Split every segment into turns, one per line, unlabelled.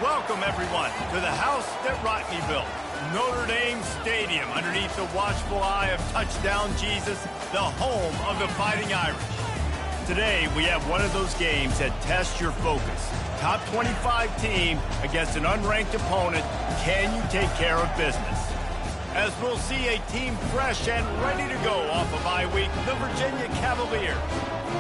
Welcome, everyone, to the house that Rodney built, Notre Dame Stadium, underneath the watchful eye of Touchdown Jesus, the home of the Fighting Irish. Today, we have one of those games that tests your focus. Top 25 team against an unranked opponent. Can you take care of business? As we'll see a team fresh and ready to go off a bye week, the Virginia Cavaliers,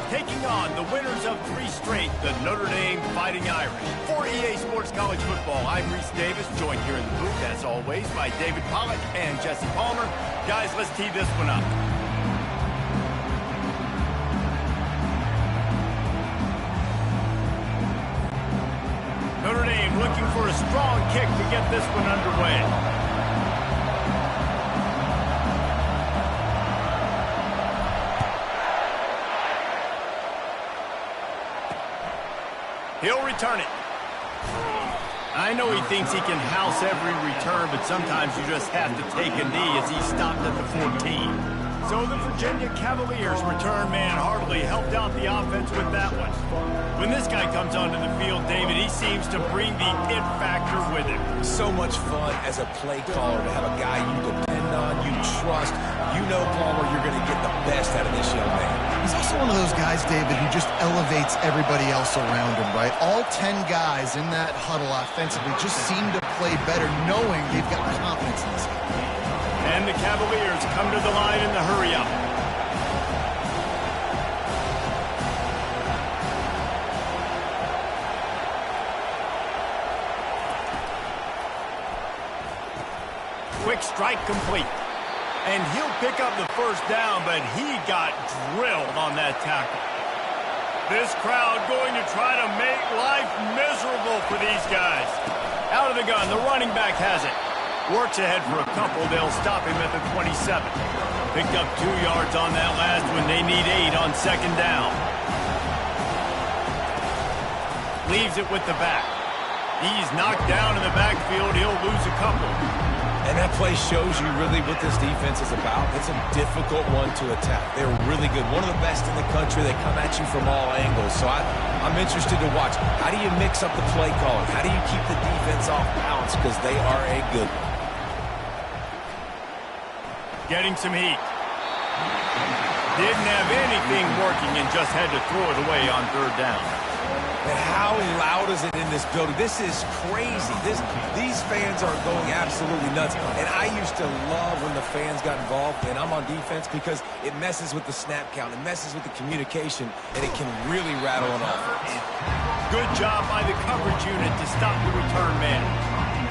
taking on the winners of 3 straight, the Notre Dame Fighting Irish. For EA Sports College Football, I'm Reese Davis, joined here in the booth, as always, by David Pollack and Jesse Palmer. Guys, let's tee this one up. Notre Dame looking for a strong kick to get this one underway. He'll return it. I know he thinks he can house every return, but sometimes you just have to take a knee as he stopped at the 14. So the Virginia Cavaliers return man hardly helped out the offense with that one. When this guy comes onto the field, David, he seems to bring the it factor with him.
So much fun as a play caller to have a guy you depend on, you trust. You know, Palmer, you're going to get the best out of this young man.
He's also one of those guys, David, who just elevates everybody else around him, right? All 10 guys in that huddle offensively just seem to play better knowing they've got confidence in this guy.
And the Cavaliers come to the line in the hurry-up. Quick strike complete. And he'll pick up the first down, but he got drilled on that tackle. This crowd going to try to make life miserable for these guys. Out of the gun, the running back has it. Works ahead for a couple. They'll stop him at the 27. Picked up 2 yards on that last one. They need 8 on second down. Leaves it with the back. He's knocked down in the backfield. He'll lose a couple.
And that play shows you really what this defense is about. It's a difficult one to attack. They're really good. One of the best in the country. They come at you from all angles. So I'm interested to watch. How do you mix up the play calling? How do you keep the defense off balance? Because they are a good one.
Getting some heat. Didn't have anything working and just had to throw it away on third down.
And how loud is it in this building? This is crazy. These fans are going absolutely nuts. And I used to love when the fans got involved, and I'm on defense, because it messes with the snap count. It messes with the communication, and it can really rattle an offense.
Good job by the coverage unit to stop the return man.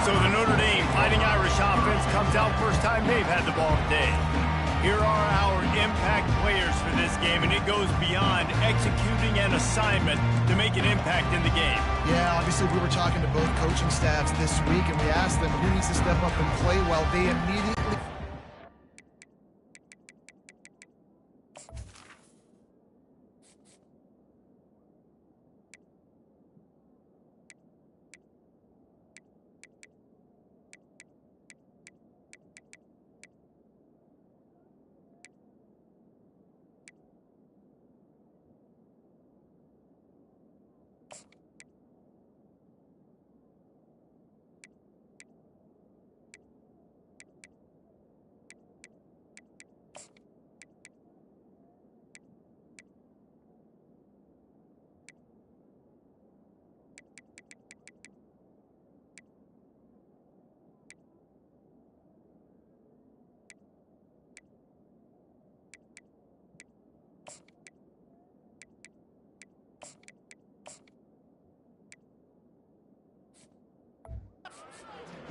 So the Notre Dame Fighting Irish offense comes out first time they've had the ball today. Here are our impact players for this game, and it goes beyond executing an assignment to make an impact in the game.
Yeah, obviously we were talking to both coaching staffs this week, and we asked them who needs to step up and play well. They immediately...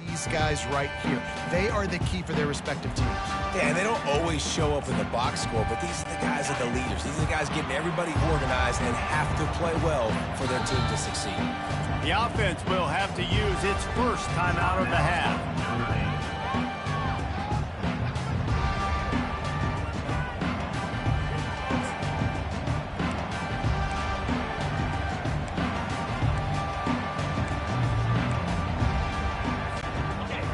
These guys right here, they are the key for their respective teams.
Yeah, and they don't always show up in the box score, but these are the guys that are the leaders. These are the guys getting everybody organized and have to play well for their team to succeed.
The offense will have to use its first timeout of the half.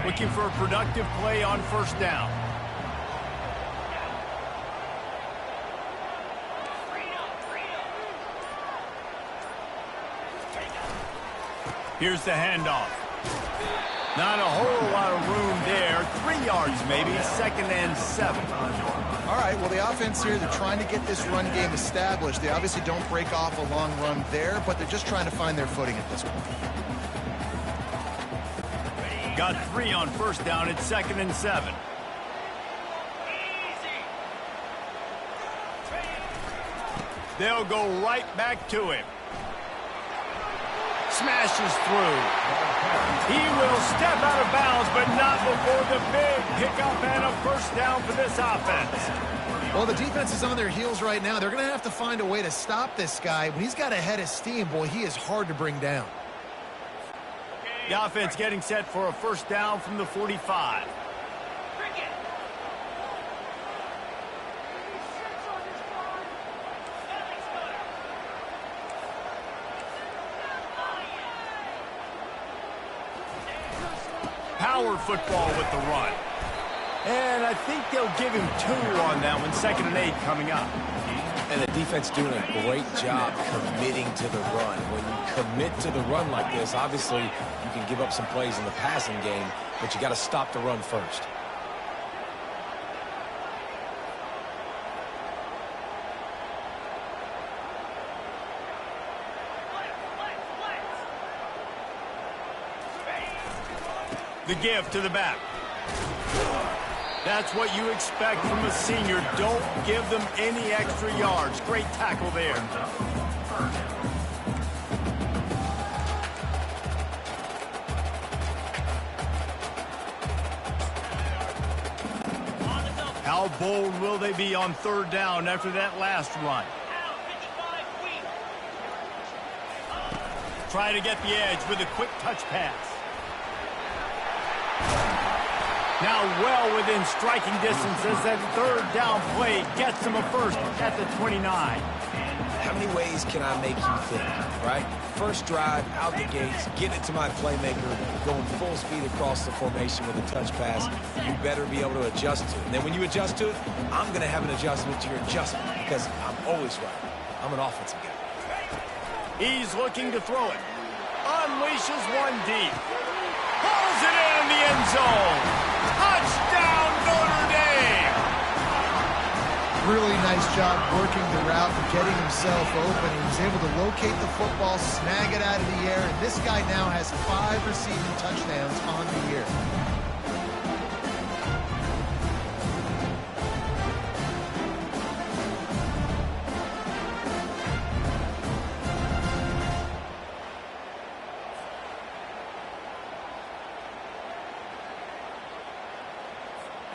Looking for a productive play on first down. Here's the handoff. Not a whole lot of room there. 3 yards maybe, 2nd and 7.
All right, well, the offense here, they're trying to get this run game established. They obviously don't break off a long run there, but they're just trying to find their footing at this point.
Got 3 on 1st down at 2nd and 7. They'll go right back to him. Smashes through. He will step out of bounds, but not before the big pickup and a 1st down for this offense.
Well, the defense is on their heels right now. They're going to have to find a way to stop this guy. When he's got a head of steam, boy, he is hard to bring down.
The offense getting set for a 1st down from the 45. Power football with the run. And I think they'll give him 2 on that one. 2nd and 8 coming up.
And the defense doing a great job committing to the run. When you commit to the run like this, obviously you can give up some plays in the passing game, but you got to stop the run first.
The give to the back. That's what you expect from a senior. Don't give them any extra yards. Great tackle there. How bold will they be on 3rd down after that last run? Try to get the edge with a quick touch pass. Now well within striking distance as that 3rd down play gets them a 1st at the 29.
How many ways can I make you think, right? First drive, out the gates, get it to my playmaker, going full speed across the formation with a touch pass. You better be able to adjust to it. And then when you adjust to it, I'm going to have an adjustment to your adjustment because I'm always right. I'm an offensive guy.
He's looking to throw it. Unleashes one deep. Pulls it in the end zone. Touchdown, Notre Dame!
Really nice job working the route and getting himself open. He was able to locate the football, snag it out of the air, and this guy now has 5 receiving touchdowns on the year.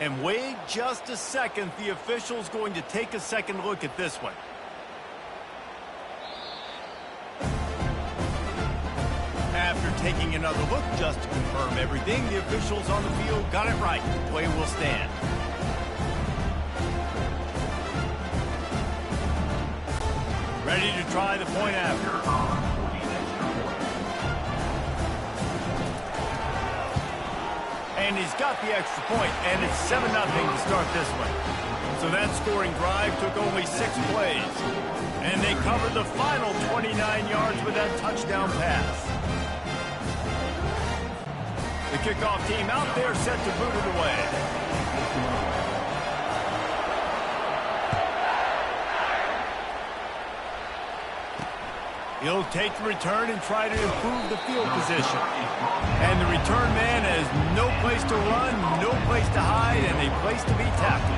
And wait just a second. The official's going to take a second look at this one. After taking another look just to confirm everything, the officials on the field got it right. Play will stand. Ready to try the point after. And he's got the extra point, and it's 7-0 to start this one. So that scoring drive took only 6 plays. And they covered the final 29 yards with that touchdown pass. The kickoff team out there set to boot it away. He'll take the return and try to improve the field position. And the return man has no place to run, no place to hide, and a place to be tackled.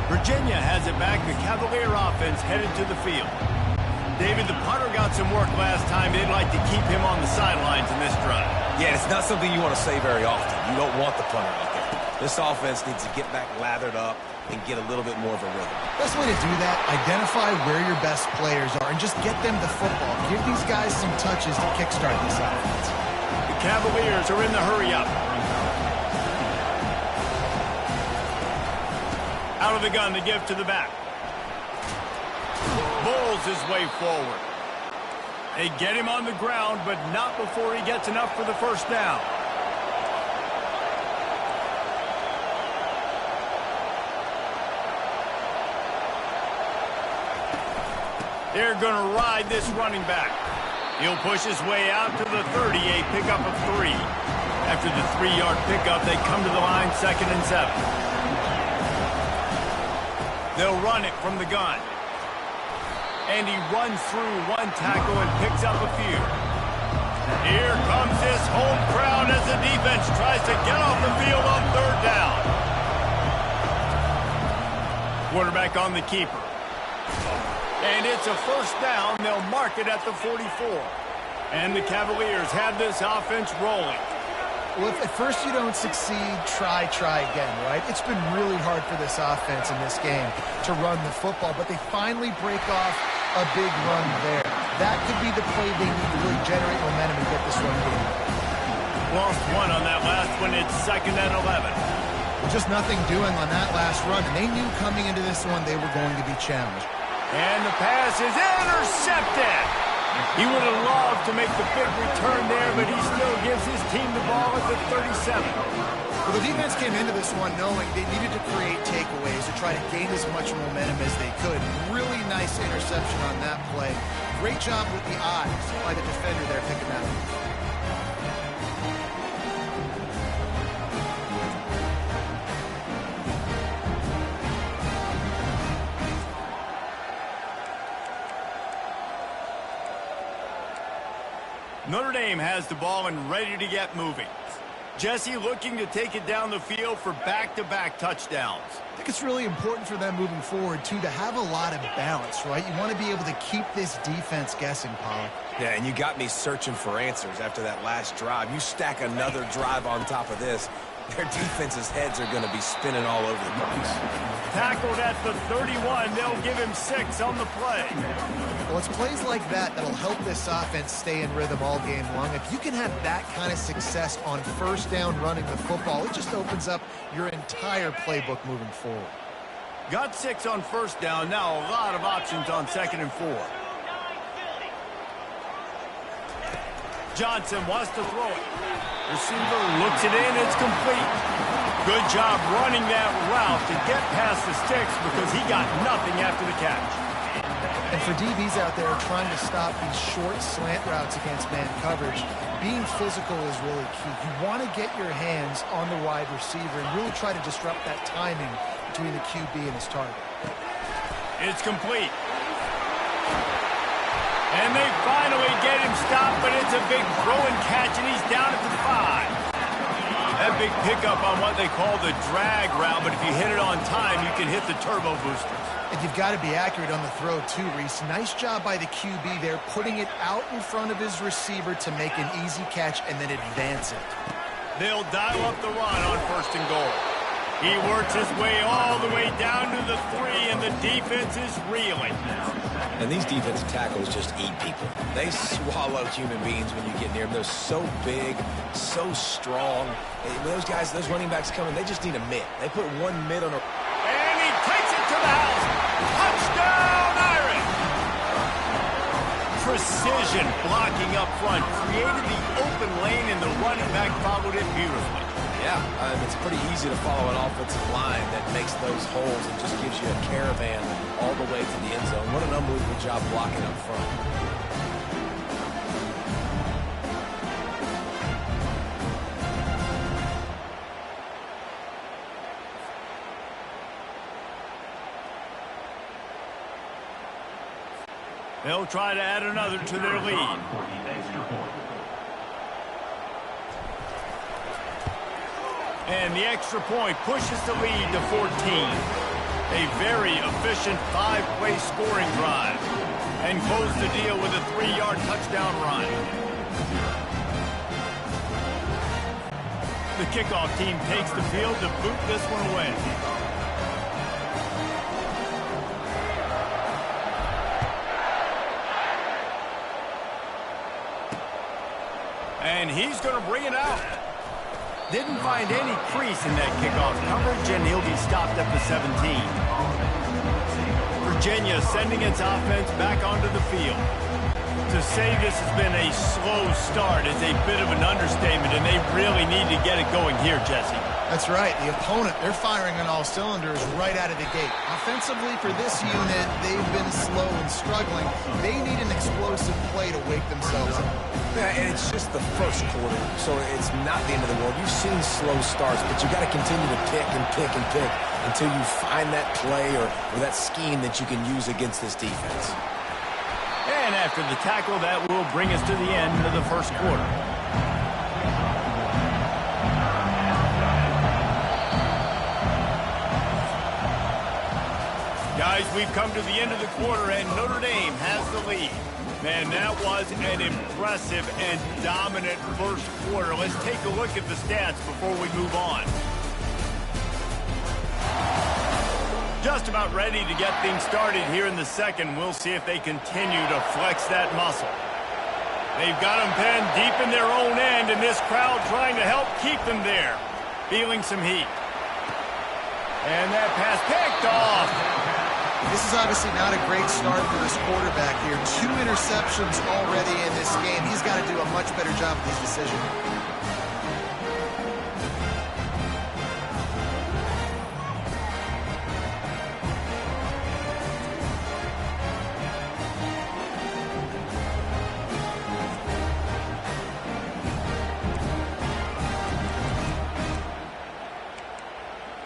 Virginia has it back. The Cavalier offense headed to the field. David, the punter got some work last time. They'd like to keep him on the sidelines in this drive.
Yeah, it's not something you want to say very often. You don't want the punter out there. This offense needs to get back lathered up and get a little bit more of a rhythm.
Best way to do that, identify where your best players are and just get them the football. Give these guys some touches to kickstart this offense.
The Cavaliers are in the hurry-up. Out of the gun, the give to the back. Bulls his way forward. They get him on the ground, but not before he gets enough for the 1st down. They're going to ride this running back. He'll push his way out to the 30, a pickup of 3. After the 3-yard pickup, they come to the line 2nd and 7. They'll run it from the gun. And he runs through one tackle and picks up a few. Here comes this home crowd as the defense tries to get off the field on 3rd down. Quarterback on the keeper. And it's a 1st down. They'll mark it at the 44. And the Cavaliers have this offense rolling.
Well, if at first you don't succeed, try again, right? It's been really hard for this offense in this game to run the football, but they finally break off a big run there. That could be the play they need to really generate momentum and get this run going.
Lost 1 on that last one. It's 2nd and 11.
Just nothing doing on that last run, and they knew coming into this one they were going to be challenged.
And the pass is intercepted. He would have loved to make the big return there, but he still gives his team the ball at the 37.
Well, the defense came into this one knowing they needed to create takeaways to try to gain as much momentum as they could. Really nice interception on that play. Great job with the eyes by the defender there picking that up.
Notre Dame has the ball and ready to get moving. Jesse looking to take it down the field for back-to-back touchdowns.
I think it's really important for them moving forward, too, to have a lot of balance, right? You want to be able to keep this defense guessing, Pollock.
Yeah, and you got me searching for answers after that last drive. You stack another drive on top of this, their defense's heads are going to be spinning all over the place.
Tackled at the 31. They'll give him 6 on the play.
Well, it's plays like that that'll help this offense stay in rhythm all game long. If you can have that kind of success on 1st down running the football, it just opens up your entire playbook moving forward.
Got 6 on 1st down. Now a lot of options on 2nd and 4. Johnson wants to throw it. Receiver looks it in. It's complete. Good job running that route to get past the sticks because he got nothing after the catch.
And for DBs out there trying to stop these short slant routes against man coverage, being physical is really key. You want to get your hands on the wide receiver and really try to disrupt that timing between the QB and his target.
It's complete. And they finally get him stopped, but it's a big throw and catch, and he's down at the 5. That big pickup on what they call the drag route, but if you hit it on time, you can hit the turbo boosters.
And you've got to be accurate on the throw, too, Reese. Nice job by the QB there, putting it out in front of his receiver to make an easy catch and then advance it.
They'll dial up the run on 1st and goal. He works his way all the way down to the 3, and the defense is reeling.
And these defensive tackles just eat people. They swallow human beings when you get near them. They're so big, so strong. When those guys, those running backs coming, they just need a mitt. They put one mitt on a...
And he takes it to the house. Touchdown, Irish! Precision blocking up front. Created the open lane, and the running back followed it beautifully.
Yeah, it's pretty easy to follow an offensive line that makes those holes and just gives you a caravan all the way to the end zone. What an unbelievable job blocking up front.
They'll try to add another to their lead. And the extra point pushes the lead to 14. A very efficient 5-play scoring drive. And close the deal with a 3-yard touchdown run. The kickoff team takes the field to boot this one away. And he's going to bring it out. Didn't find any crease in that kickoff coverage, and he'll be stopped at the 17. Virginia sending its offense back onto the field. To say this has been a slow start is a bit of an understatement, and they really need to get it going here, Jesse.
That's right. The opponent, they're firing on all cylinders right out of the gate. Offensively, for this unit, they've been slow and struggling. They need an explosive play to wake themselves up.
Yeah, and it's just the first quarter, so it's not the end of the world. You've seen slow starts, but you got to continue to pick and pick and pick until you find that play or that scheme that you can use against this defense.
And after the tackle, that will bring us to the end of the first quarter. Guys, we've come to the end of the quarter, and Notre Dame has the lead. Man, that was an impressive and dominant first quarter. Let's take a look at the stats before we move on. Just about ready to get things started here in the second. We'll see if they continue to flex that muscle. They've got them pinned deep in their own end, and this crowd trying to help keep them there. Feeling some heat. And that pass picked off.
This is obviously not a great start for this quarterback here. 2 interceptions already in this game. He's got to do a much better job with his decision.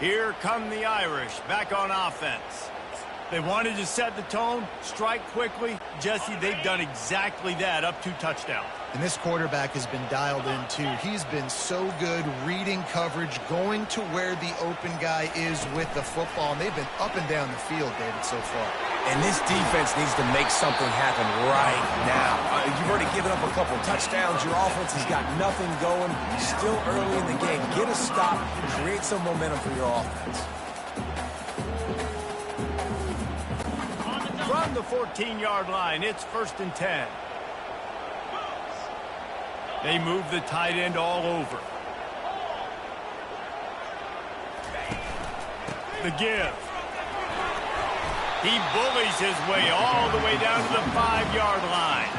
Here come the Irish back on offense. They wanted to set the tone, strike quickly. Jesse, they've done exactly that, up 2 touchdowns.
And this quarterback has been dialed in, too. He's been so good reading coverage, going to where the open guy is with the football. And they've been up and down the field, David, so far.
And this defense needs to make something happen right now. You've already given up a couple touchdowns. Your offense has got nothing going. Still early in the game. Get a stop. Create some momentum for your offense.
From the 14-yard line, it's 1st and 10. They move the tight end all over. The give. He bullies his way all the way down to the 5-yard line.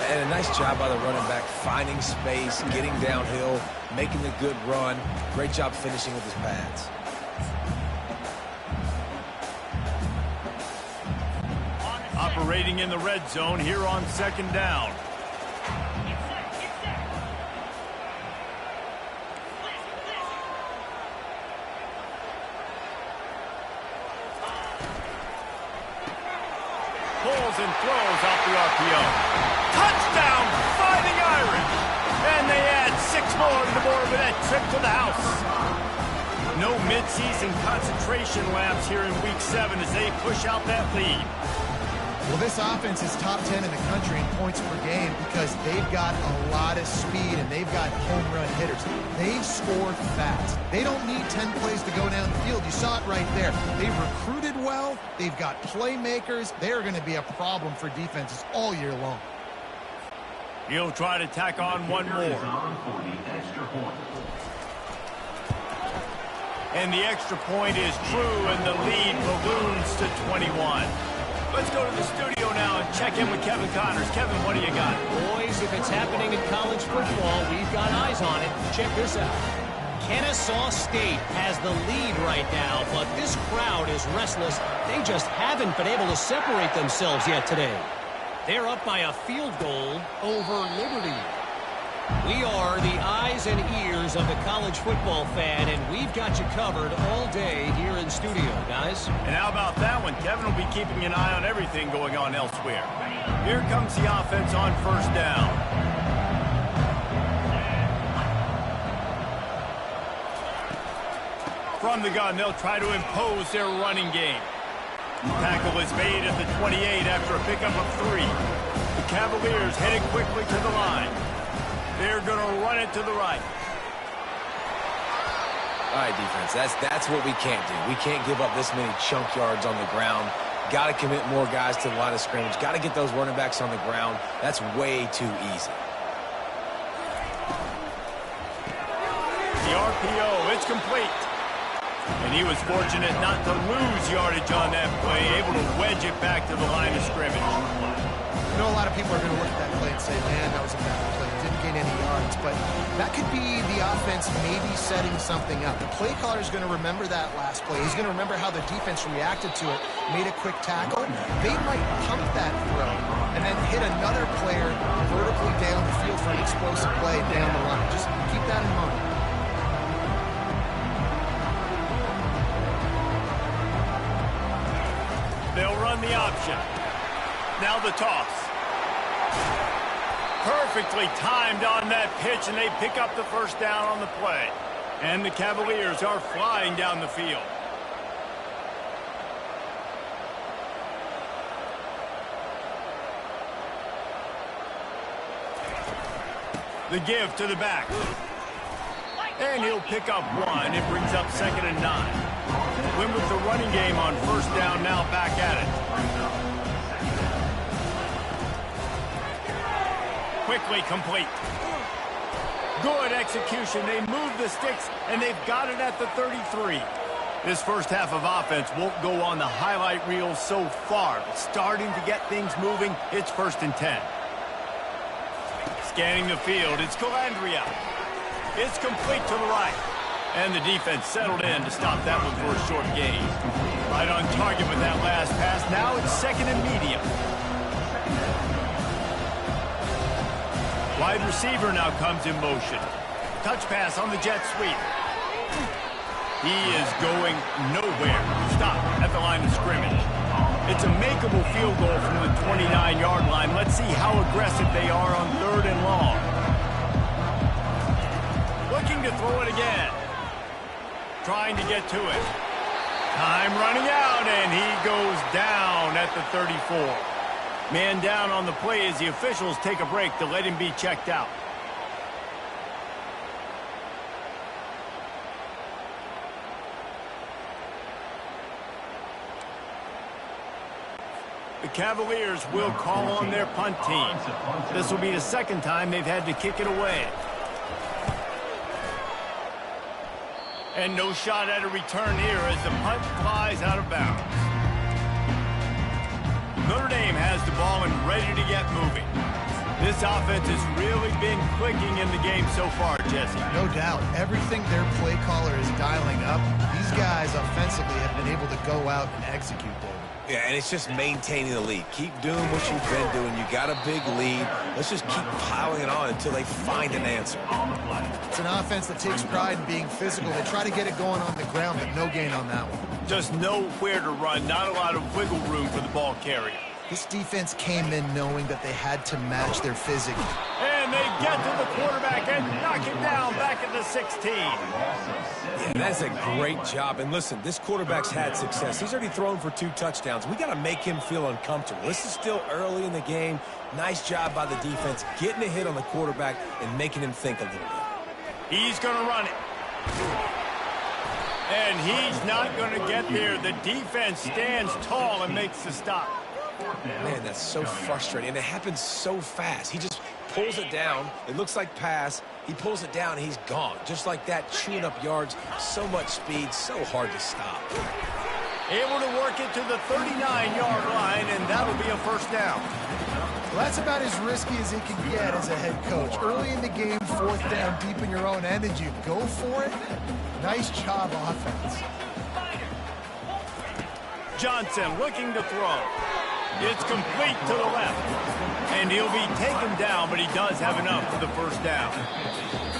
And a nice job by the running back, finding space, getting downhill, making a good run. Great job finishing with his pads.
Operating in the red zone here on 2nd down. Pulls and throws off the RPO. Touchdown, Fighting Irish! And they add 6 more to the board with that trip to the house. No midseason concentration laps here in Week 7 as they push out that lead.
Well, this offense is top 10 in the country in points per game because they've got a lot of speed and they've got home run hitters. They score fast. They don't need 10 plays to go down the field. You saw it right there. They've recruited well. They've got playmakers. They're going to be a problem for defenses all year long.
He'll try to tack on one more. And the extra point is true, and the lead balloons to 21. Let's go to the studio now and check in with Kevin Connors. Kevin, what do you got?
Boys, if it's happening in college football, we've got eyes on it. Check this out. Kennesaw State has the lead right now, but this crowd is restless. They just haven't been able to separate themselves yet today. They're up by a field goal over Liberty. We are the eyes and ears of the college football fan, and we've got you covered all day here in studio, guys.
And how about that one? Kevin will be keeping an eye on everything going on elsewhere. Here comes the offense on 1st down. From the gun, they'll try to impose their running game. Tackle is made at the 28 after a pickup of 3. The Cavaliers headed quickly to the line. They're going to run it to the right.
All right, defense, that's what we can't do. We can't give up this many chunk yards on the ground. Got to commit more guys to the line of scrimmage. Got to get those running backs on the ground. That's way too easy.
The RPO, it's complete. And he was fortunate not to lose yardage on that play, able to wedge it back to the line of scrimmage.
know a lot of people are going to look at that play and say, man, that was a bad play. Didn't gain any yards. But that could be the offense maybe setting something up. The play caller is going to remember that last play. He's going to remember how the defense reacted to it, made a quick tackle. They might pump that throw and then hit another player vertically down the field for an explosive play down the line. Just keep that in mind.
They'll run the option. Now the toss. Perfectly timed on that pitch, and they pick up the first down on the play. And the Cavaliers are flying down the field. The give to the back. And he'll pick up one. It brings up 2nd and 9. Win with the running game on first down, now back at it. Quickly complete. Good execution. They move the sticks, and they've got it at the 33. This first half of offense won't go on the highlight reel so far. But starting to get things moving. It's 1st and 10. Scanning the field, it's Calandria. It's complete to the right. And the defense settled in to stop that one for a short gain. Right on target with that last pass. Now it's 2nd and medium. Wide receiver now comes in motion. Touch pass on the jet sweep. He is going nowhere. Stop at the line of scrimmage. It's a makeable field goal from the 29-yard line. Let's see how aggressive they are on 3rd and long. Looking to throw it again. Trying to get to it. Time running out, and he goes down at the 34. Man down on the play as the officials take a break to let him be checked out. The Cavaliers will call on their punt team. This will be the 2nd time they've had to kick it away. And no shot at a return here as the punt flies out of bounds. Notre Dame has the ball and ready to get moving. This offense has really been clicking in the game so far, Jesse.
No doubt. Everything their play caller is dialing up, these guys offensively have been able to go out and execute, David.
Yeah, and it's just maintaining the lead. Keep doing what you've been doing. You got a big lead. Let's just keep piling it on until they find an answer.
It's an offense that takes pride in being physical. They try to get it going on the ground, but no gain on that one.
Just nowhere to run. Not a lot of wiggle room for the ball carrier.
This defense came in knowing that they had to match their physics.
And they get to the quarterback and knock him down back at the 16.
Yeah, that's a great job. And listen, this quarterback's had success. He's already thrown for 2 touchdowns. We got to make him feel uncomfortable. This is still early in the game. Nice job by the defense, getting a hit on the quarterback and making him think a little bit.
He's going to run it. And he's not going to get there. The defense stands tall and makes the stop.
Man, that's so frustrating. And it happens so fast. He just pulls it down. It looks like pass. He pulls it down, and he's gone. Just like that, chewing up yards. So much speed, so hard to stop.
Able to work it to the 39-yard line, and that'll be a first down.
Well, that's about as risky as he can get as a head coach. Early in the game, 4th down, deep in your own end, and you go for it. Nice job, offense.
Johnson looking to throw. It's complete to the left. And he'll be taken down, but he does have enough for the first down.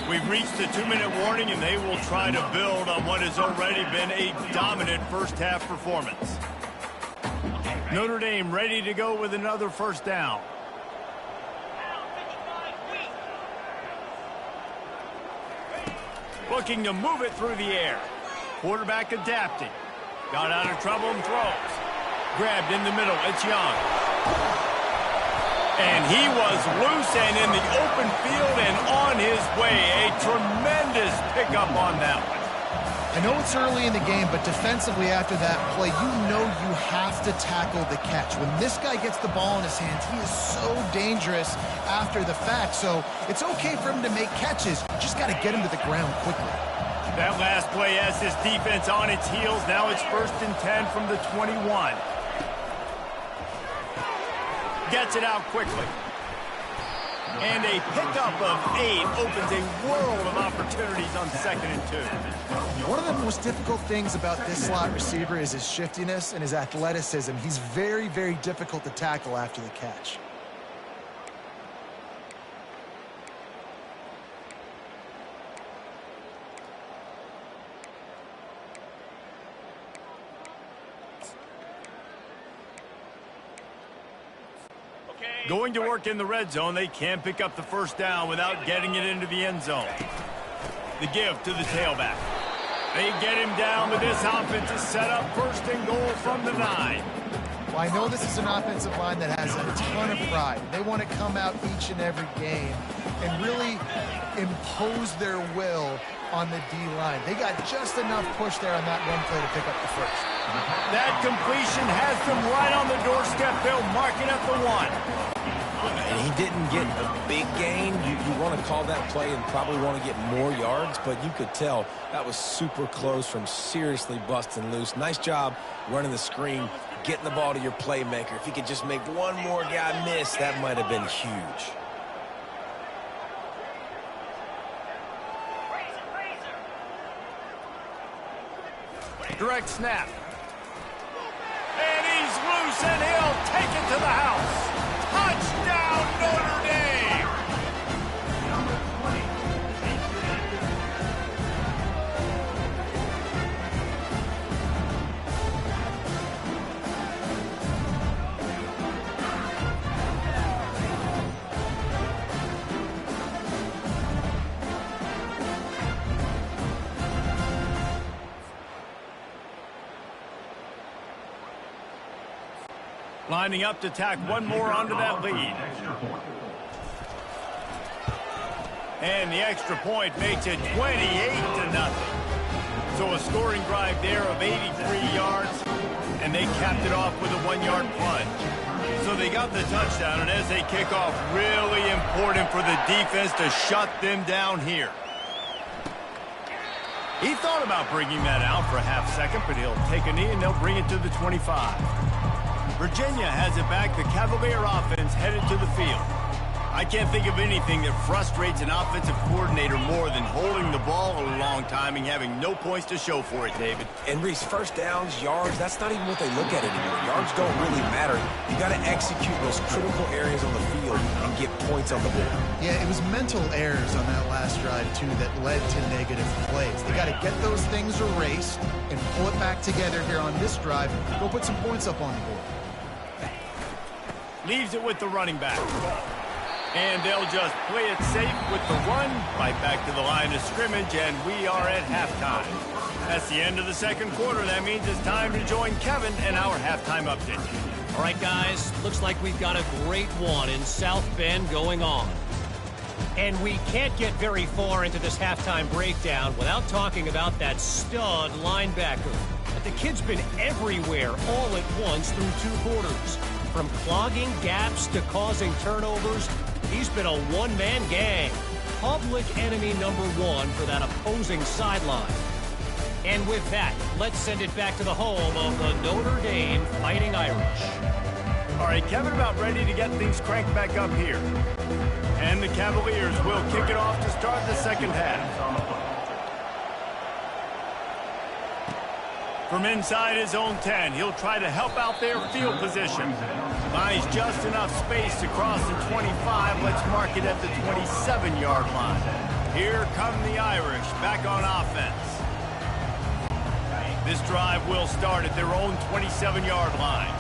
We've reached the 2-minute warning, and they will try to build on what has already been a dominant first-half performance. Notre Dame ready to go with another first down. Looking to move it through the air. Quarterback adapting. Got out of trouble and throws. Grabbed in the middle. It's Young. And he was loose and in the open field and on his way. A tremendous pickup on that one.
I know it's early in the game, but defensively after that play, you know you have to tackle the catch. When this guy gets the ball in his hands, he is so dangerous after the fact. So it's okay for him to make catches. Just got to get him to the ground quickly.
That last play has his defense on its heels. Now it's 1st and 10 from the 21. Gets it out quickly. And a pickup of 8 opens a world of opportunities on 2nd and 2.
One of the most difficult things about this slot receiver is his shiftiness and his athleticism. He's very, very difficult to tackle after the catch.
Going to work in the red zone, they can't pick up the first down without getting it into the end zone. The give to the tailback. They get him down, but this offense is set up 1st and goal from the 9.
Well, I know this is an offensive line that has a ton of pride. They want to come out each and every game and really impose their will on the D-line. They got just enough push there on that run play to pick up the first.
That completion has them right on the doorstep. They'll mark it at the 1.
And he didn't get a big gain. You want to call that play and probably want to get more yards, but you could tell that was super close from seriously busting loose. Nice job running the screen, getting the ball to your playmaker. If he could just make one more guy miss, that might have been huge.
Direct snap. And he's loose, and he'll take it to the house. Touchdown, Notre Dame! Lining up to tack one more onto that lead. And the extra point makes it 28-0. So a scoring drive there of 83 yards, and they capped it off with a 1-yard plunge. So they got the touchdown, and as they kick off, really important for the defense to shut them down here. He thought about bringing that out for a half second, but he'll take a knee, and they'll bring it to the 25. Virginia has it back. The Cavalier offense headed to the field. I can't think of anything that frustrates an offensive coordinator more than holding the ball a long time and having no points to show for it, David.
And Reese, first downs, yards, that's not even what they look at anymore. Yards don't really matter. You got to execute those critical areas on the field and get points on the board.
Yeah, it was mental errors on that last drive, too, that led to negative plays. They got to get those things erased and pull it back together here on this drive. Go put some points up on the board.
Leaves it with the running back. And they'll just play it safe with the run. Right back to the line of scrimmage, and we are at halftime. That's the end of the second quarter. That means it's time to join Kevin and our halftime update.
All right, guys, looks like we've got a great one in South Bend going on. And we can't get very far into this halftime breakdown without talking about that stud linebacker. But the kid's been everywhere all at once through 2 quarters. From clogging gaps to causing turnovers, he's been a one-man gang. Public enemy number 1 for that opposing sideline. And with that, let's send it back to the home of the Notre Dame Fighting Irish.
All right, Kevin, about ready to get things cranked back up here. And the Cavaliers will kick it off to start the second half. From inside his own 10, he'll try to help out their field position. Buys just enough space to cross the 25. Let's mark it at the 27-yard line. Here come the Irish back on offense. This drive will start at their own 27-yard line.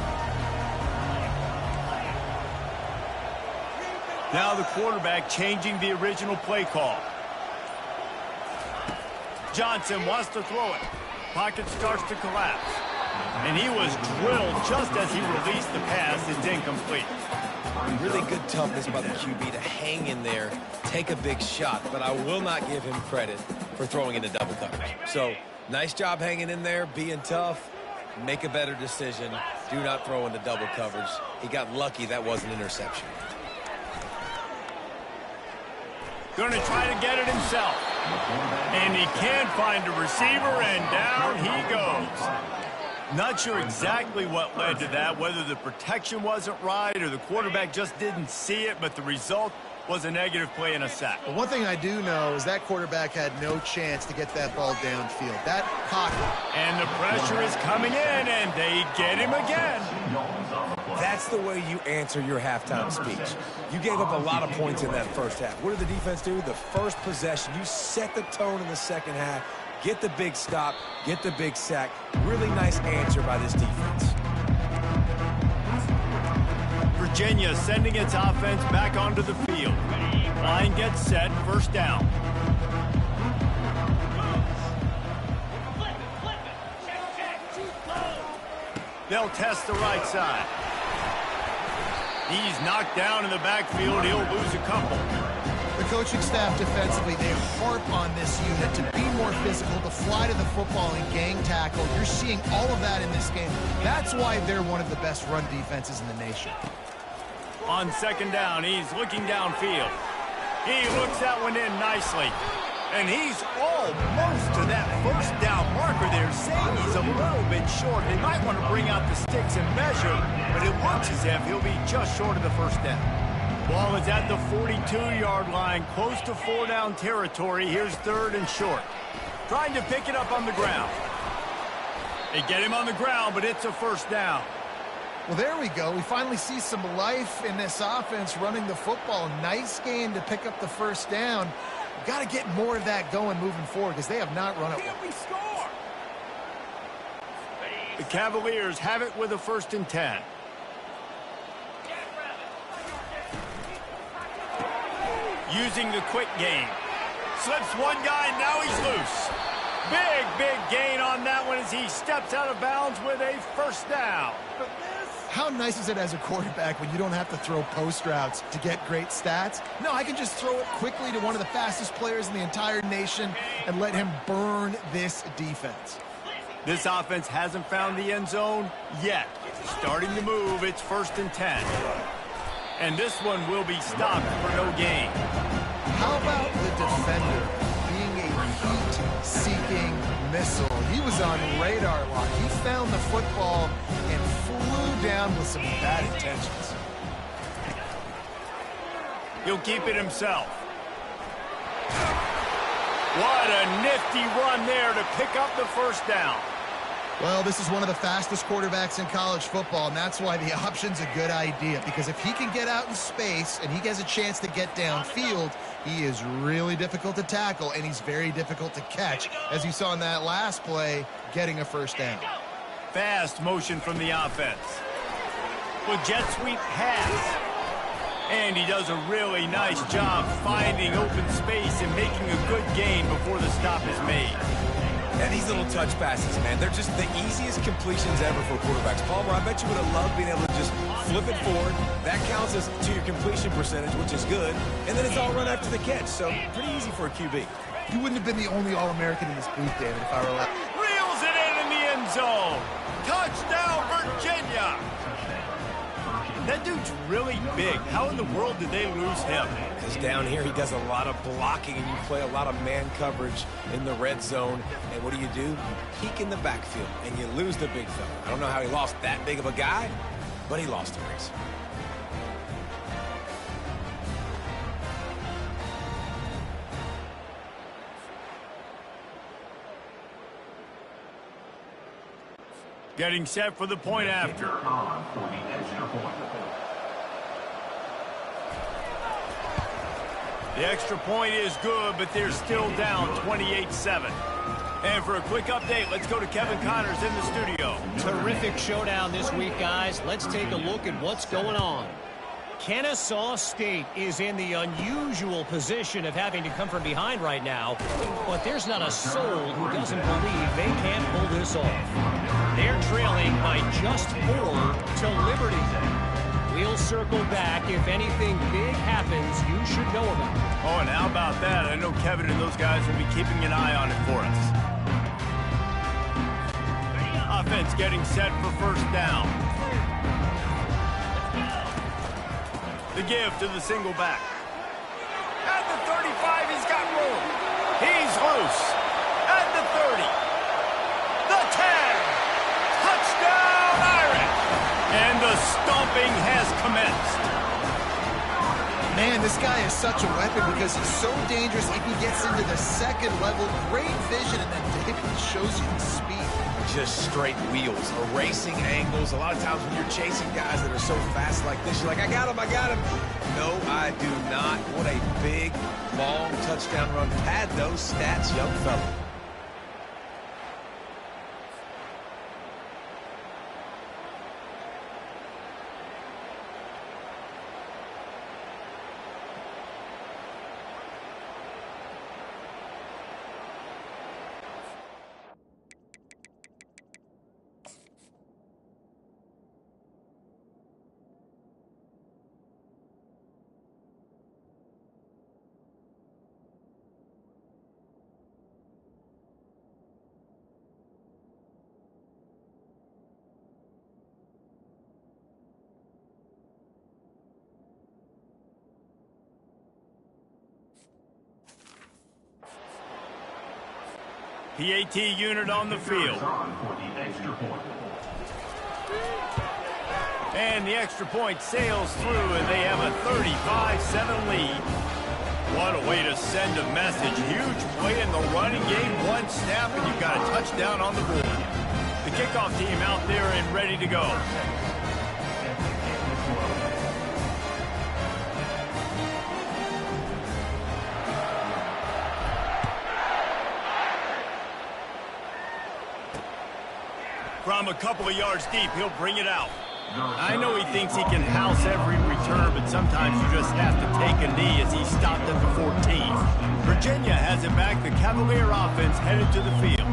Now the quarterback changing the original play call. Johnson wants to throw it. Pocket starts to collapse. And he was drilled just as he released the pass. It's incomplete.
Really good toughness by the QB to hang in there, take a big shot, but I will not give him credit for throwing into double coverage. So, nice job hanging in there, being tough, make a better decision. Do not throw into double coverage. He got lucky that was an interception.
Going to try to get it himself. And he can't find a receiver, and down he goes. Not sure exactly what led to that, whether the protection wasn't right or the quarterback just didn't see it, but the result was a negative play and a sack.
But one thing I do know is that quarterback had no chance to get that ball downfield. That pocket.
And the pressure is coming in, and they get him again.
That's the way you answer your halftime speech. You gave up a lot of points in that first half. What did the defense do? The first possession, you set the tone in the second half. Get the big stop, get the big sack. Really nice answer by this defense.
Virginia sending its offense back onto the field. Line gets set, first down. They'll test the right side. He's knocked down in the backfield. He'll lose a couple.
The coaching staff defensively, they harp on this unit to be more physical, to fly to the football and gang tackle. You're seeing all of that in this game. That's why they're one of the best run defenses in the nation.
On second down, he's looking downfield. He looks that one in nicely. And he's almost to that first down marker there, saying he's a little bit short. They might want to bring out the sticks and measure, but it looks as if he'll be just short of the first down. Ball is at the 42-yard line, close to 4-down territory. Here's third and short. Trying to pick it up on the ground. They get him on the ground, but it's a first down.
Well, there we go. We finally see some life in this offense running the football. Nice game to pick up the first down. We've got to get more of that going moving forward because they have not run it well.
The Cavaliers have it with a 1st and 10. Using the quick game. Slips one guy, now he's loose. Big gain on that one as he steps out of bounds with a first down.
How nice is it as a quarterback when you don't have to throw post routes to get great stats? No, I can just throw it quickly to one of the fastest players in the entire nation and let him burn this defense.
This offense hasn't found the end zone yet. Starting to move, it's 1st and 10. And this one will be stopped for no gain.
How about the defender being a heat-seeking missile? He was on radar lock. He found the football and flew down with some bad intentions.
He'll keep it himself. What a nifty run there to pick up the first down.
Well, this is one of the fastest quarterbacks in college football, and that's why the option's a good idea, because if he can get out in space and he gets a chance to get downfield, he is really difficult to tackle, and he's very difficult to catch, as you saw in that last play, getting a first down.
Fast motion from the offense. Well, jet sweep pass. And he does a really nice job finding open space and making a good gain before the stop is made.
And these little touch passes, man, they're just the easiest completions ever for quarterbacks. Palmer, I bet you would have loved being able to just flip it forward. That counts as to your completion percentage, which is good. And then it's all run after the catch, so pretty easy for a QB.
You wouldn't have been the only All-American in this booth, David, if I were allowed.
Reels it in the end zone. Touchdown, Virginia. That dude's really big. How in the world did they lose him?
Because down here he does a lot of blocking and you play a lot of man coverage in the red zone. And what do? You peek in the backfield and you lose the big fella. I don't know how he lost that big of a guy, but he lost the race.
Getting set for the point after. The extra point is good, but they're still down 28-7. And for a quick update, let's go to Kevin Connors in the studio.
Terrific showdown this week, guys. Let's take a look at what's going on. Kennesaw State is in the unusual position of having to come from behind right now, but there's not a soul who doesn't believe they can't pull this off. They're trailing by just 4 to Liberty. We'll circle back if anything big happens you should know about.
Oh, and how about that? I know Kevin and those guys will be keeping an eye on it for us. Offense getting set for first down. The give to the single back. At the 35, he's got room. He's loose. At the 30. The 10. thumping has commenced.
Man, this guy is such a weapon because he's so dangerous if he gets into the second level. Great vision, and then David shows you the speed.
Just straight wheels, erasing angles. A lot of times when you're chasing guys that are so fast like this, you're like, I got him, I got him. No, I do not. What a big, long touchdown run. Pad those stats, young fella.
PAT unit on the field. And the extra point sails through, and they have a 35-7 lead. What a way to send a message. Huge play in the running game. One snap, and you've got a touchdown on the board. The kickoff team out there and ready to go. From a couple of yards deep, he'll bring it out. I know he thinks he can house every return, but sometimes you just have to take a knee as he stopped at the 14. Virginia has it back. The Cavalier offense headed to the field.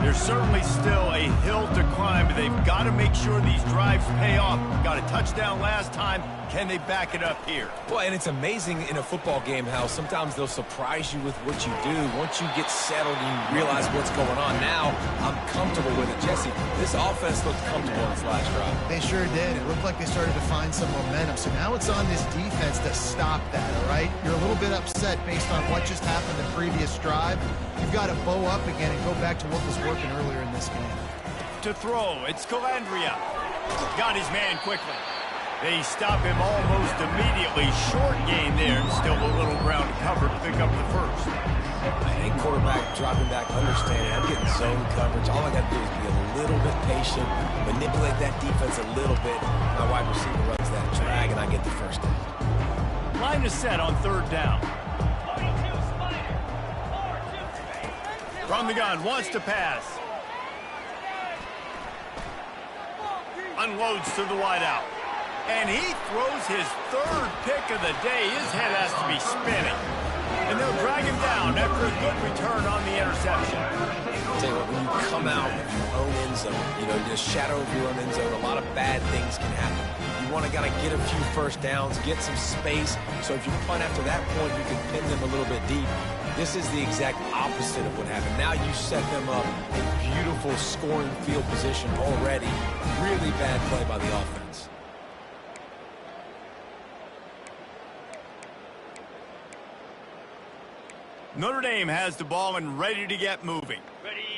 There's certainly still a hill to climb, but they've got to make sure these drives pay off. Got a touchdown last time. Can they back it up here?
Well, and it's amazing in a football game how sometimes they'll surprise you with what you do. Once you get settled and you realize what's going on, now I'm comfortable with it. Jesse, this offense looked comfortable in its last drive.
They sure did. It looked like they started to find some momentum. So now it's on this defense to stop that, all right? You're a little bit upset based on what just happened the previous drive. You've got to bow up again and go back to what was working earlier in this game.
To throw, it's Calandria. Got his man quickly. They stop him almost immediately. Short gain there. Still a little ground to cover to pick up the first.
I think quarterback dropping back, understanding I'm getting zone coverage. All I got to do is be a little bit patient, manipulate that defense a little bit. My wide receiver runs that drag, and I get the first down.
Line is set on third down. From the gun, wants to pass. Unloads to the wideout. And he throws his third pick of the day. His head has to be spinning. And they'll drag him down after a good return on the interception.
I'll tell you what, when you come out of your own end zone, you know, the shadow of your own end zone, a lot of bad things can happen. You want to get a few first downs, get some space, so if you punt after that point, you can pin them a little bit deep. This is the exact opposite of what happened. Now you set them up in beautiful scoring field position already. Really bad play by the offense.
Notre Dame has the ball and ready to get moving.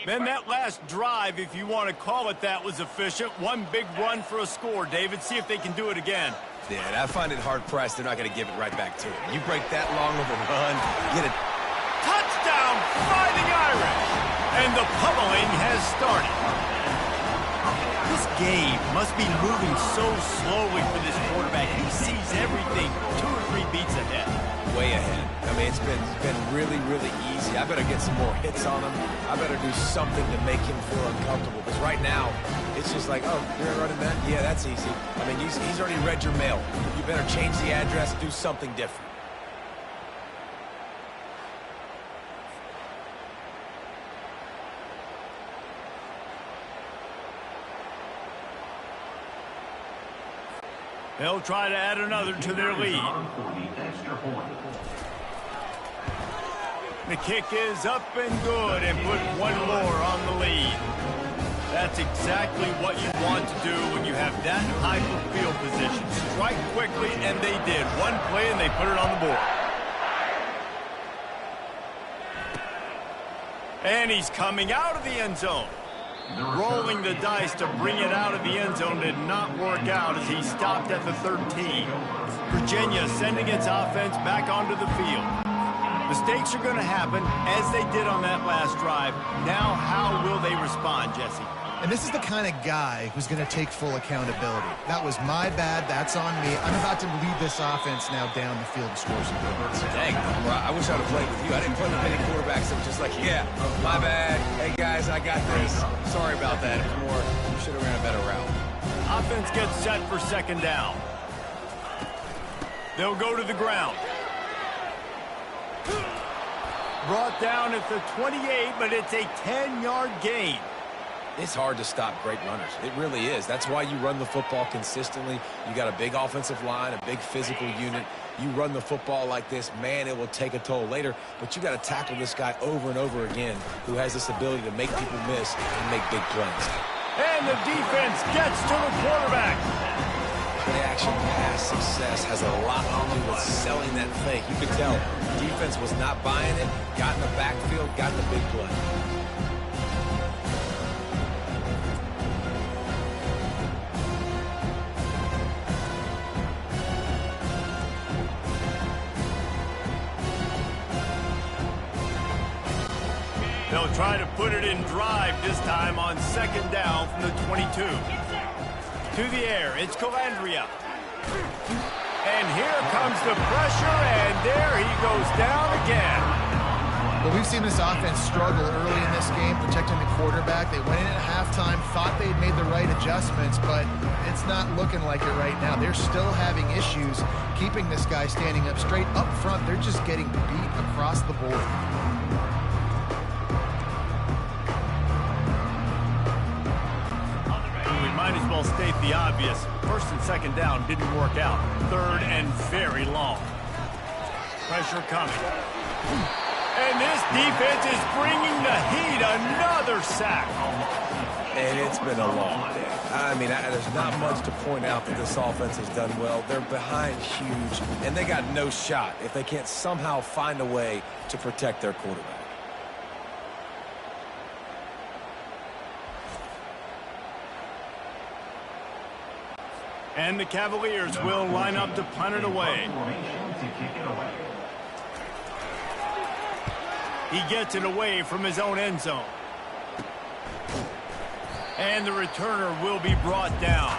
Then that last drive, if you want to call it that, was efficient. One big run for a score. David, see if they can do it again.
Yeah, I find it hard-pressed. They're not going to give it right back to it. You break that long of a run, get it.
Touchdown, Fighting Irish! And the pummeling has started. This game must be moving so slowly for this quarterback. He sees everything 2 or 3 beats ahead.
Way ahead. I mean, it's been really, really easy. I better get some more hits on him. I better do something to make him feel uncomfortable. Because right now, it's just like, oh, you're running that? Yeah, that's easy. I mean, he's already read your mail. You better change the address, do something different.
They'll try to add another to their lead. The kick is up and good and put one more on the lead. That's exactly what you want to do when you have that type of field position. Strike quickly, and they did. One play, and they put it on the board. And he's coming out of the end zone. Rolling the dice to bring it out of the end zone did not work out as he stopped at the 13. Virginia sending its offense back onto the field. Mistakes are going to happen, as they did on that last drive. Now, how will they respond, Jesse?
And this is the kind of guy who's going to take full accountability. That was my bad. That's on me. I'm about to lead this offense now down the field and score some goals.
Dang, I wish I would have played with you. I didn't play with many quarterbacks that were just like, yeah, my bad. Hey, guys, I got this. Sorry about that. It was more, you should have ran a better route.
Offense gets set for second down. They'll go to the ground. Brought down at the 28, but it's a 10-yard gain.
It's hard to stop great runners. It really is. That's why you run the football consistently. You got a big offensive line, a big physical unit. You run the football like this, man, it will take a toll later. But you got to tackle this guy over and over again who has this ability to make people miss and make big plays.
And the defense gets to the quarterback.
Play-action pass success has a lot to do with selling that fake. You could tell defense was not buying it, got in the backfield, got the big play.
They'll try to put it in drive this time on second down from the 22. To the air, it's Calandria. And here comes the pressure, and there he goes down again.
Well, we've seen this offense struggle early in this game, protecting the quarterback. They went in at halftime, thought they'd made the right adjustments, but it's not looking like it right now. They're still having issues keeping this guy standing up straight. Up front, they're just getting beat across the board.
Might as well state the obvious. First and second down didn't work out. Third and very long. Pressure coming. And this defense is bringing the heat. Another sack.
And it's been a long day. I mean, there's not much to point out that this offense has done well. They're behind huge, and they got no shot if they can't somehow find a way to protect their quarterback.
And the Cavaliers will line up to punt it away. He gets it away from his own end zone. And the returner will be brought down.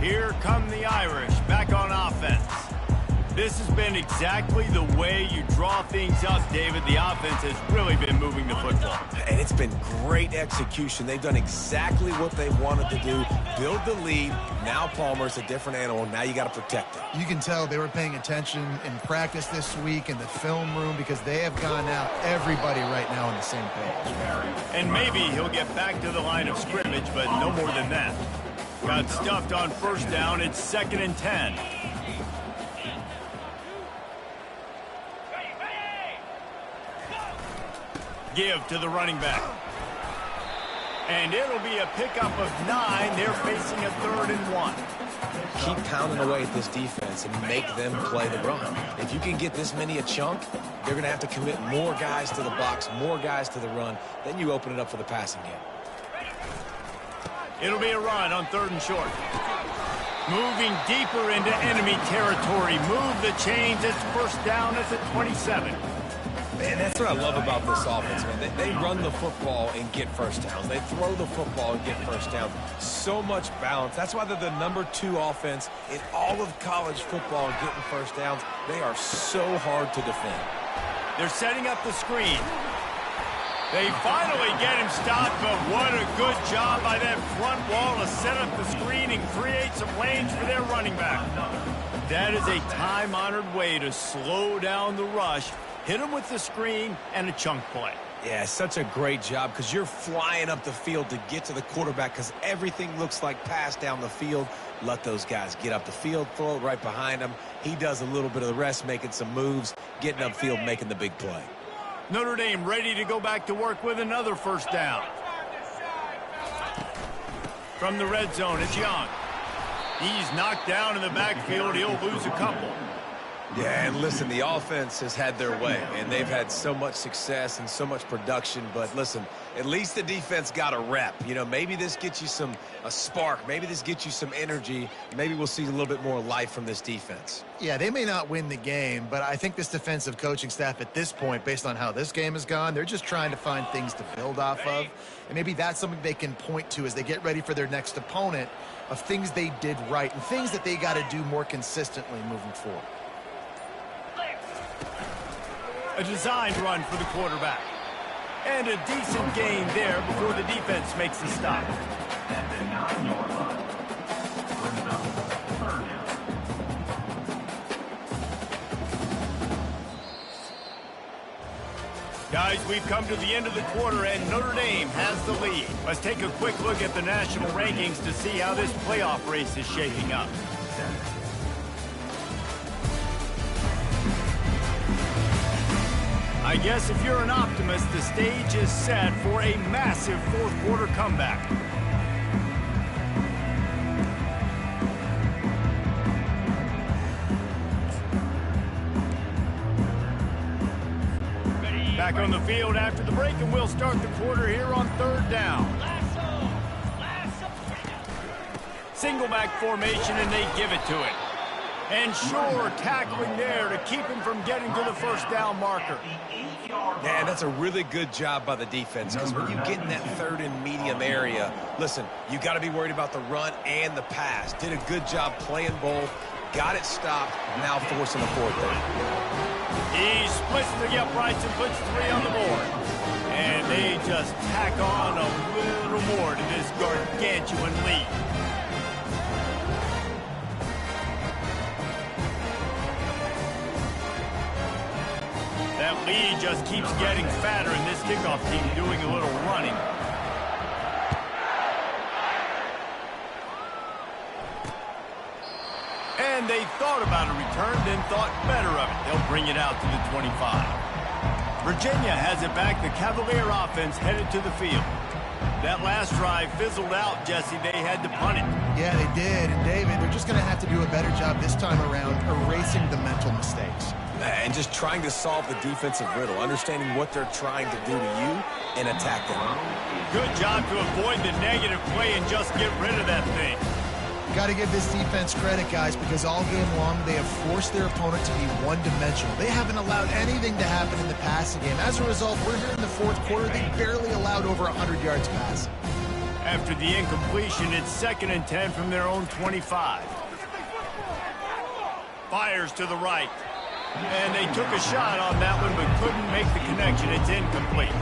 Here come the Irish back on offense. This has been exactly the way you draw things up, David. The offense has really been moving the football.
And it's been great execution. They've done exactly what they wanted to do. Build the lead. Now Palmer's a different animal. Now you got to protect it.
You can tell they were paying attention in practice this week in the film room because they have gone out, everybody right now on the same page.
And maybe he'll get back to the line of scrimmage, but no more than that. Got stuffed on first down. It's 2nd and 10. Give to the running back. And it'll be a pickup of 9. They're facing a 3rd and 1.
Keep pounding away at this defense and make them play the run. If you can get this many a chunk, they're going to have to commit more guys to the box, more guys to the run. Then you open it up for the passing game.
It'll be a run on 3rd and short. Moving deeper into enemy territory. Move the chains. It's first down at the 27.
Man, that's what I love about this offense, man. They run the football and get first downs. They throw the football and get first downs. So much balance. That's why they're the #2 offense in all of college football and getting first downs. They are so hard to defend.
They're setting up the screen. They finally get him stopped, but what a good job by that front wall to set up the screen and create some lanes for their running back. That is a time-honored way to slow down the rush. Hit him with the screen and a chunk play.
Yeah, such a great job because you're flying up the field to get to the quarterback because everything looks like pass down the field. Let those guys get up the field, throw it right behind him. He does a little bit of the rest, making some moves, getting upfield, making the big play.
Notre Dame ready to go back to work with another first down. From the red zone, it's Young. He's knocked down in the backfield. He'll lose a couple.
Yeah, and listen, the offense has had their way, and they've had so much success and so much production. But listen, at least the defense got a rep. You know, maybe this gets you a spark. Maybe this gets you some energy. Maybe we'll see a little bit more life from this defense.
Yeah, they may not win the game, but I think this defensive coaching staff at this point, based on how this game has gone, they're just trying to find things to build off of. And maybe that's something they can point to as they get ready for their next opponent, of things they did right and things that they got to do more consistently moving forward.
A designed run for the quarterback. And a decent gain there before the defense makes the stop. Guys, we've come to the end of the quarter, and Notre Dame has the lead. Let's take a quick look at the national rankings to see how this playoff race is shaping up. I guess if you're an optimist, the stage is set for a massive fourth quarter comeback. Back on the field after the break, and we'll start the quarter here on third down. Single back formation, and they give it to it. And sure, tackling there to keep him from getting to the first down marker.
Man, that's a really good job by the defense, because when you get in that third and medium area, listen, you got to be worried about the run and the pass. Did a good job playing both, got it stopped, now forcing the fourth down.
He splits the uprights and puts 3 on the board. And they just tack on a little more to this gargantuan lead. That lead just keeps getting fatter, and this kickoff team doing a little running. And they thought about a return, then thought better of it. They'll bring it out to the 25. Virginia has it back. The Cavalier offense headed to the field. That last drive fizzled out, Jesse. They had to punt it.
Yeah, they did. And, David, they're just going to have to do a better job this time around erasing the mental mistakes.
And just trying to solve the defensive riddle, understanding what they're trying to do to you and attack them.
Good job to avoid the negative play and just get rid of that thing.
Got to give this defense credit, guys, because all game long they have forced their opponent to be one-dimensional. They haven't allowed anything to happen in the passing game. As a result, we're here in the fourth quarter. They barely allowed over 100 yards passing.
After the incompletion, it's 2nd and 10 from their own 25. Fires to the right. And they took a shot on that one, but couldn't make the connection. It's incomplete.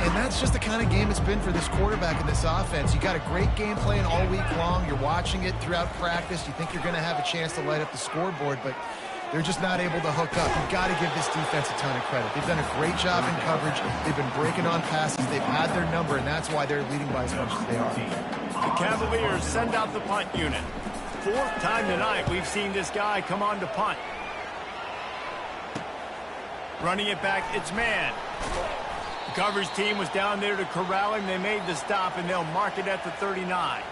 And that's just the kind of game it's been for this quarterback in this offense. You got a great game plan all week long. You're watching it throughout practice. You think you're going to have a chance to light up the scoreboard, but they're just not able to hook up. You've got to give this defense a ton of credit. They've done a great job in coverage. They've been breaking on passes. They've had their number, and that's why they're leading by as much as they are.
The Cavaliers send out the punt unit. 4th time tonight we've seen this guy come on to punt. Running it back, it's man. The coverage team was down there to corral him. They made the stop, and they'll mark it at the 39.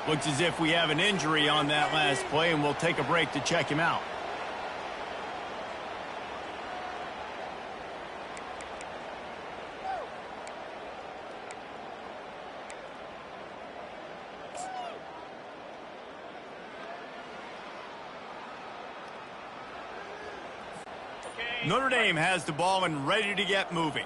Looks as if we have an injury on that last play, and we'll take a break to check him out. Notre Dame has the ball and ready to get moving.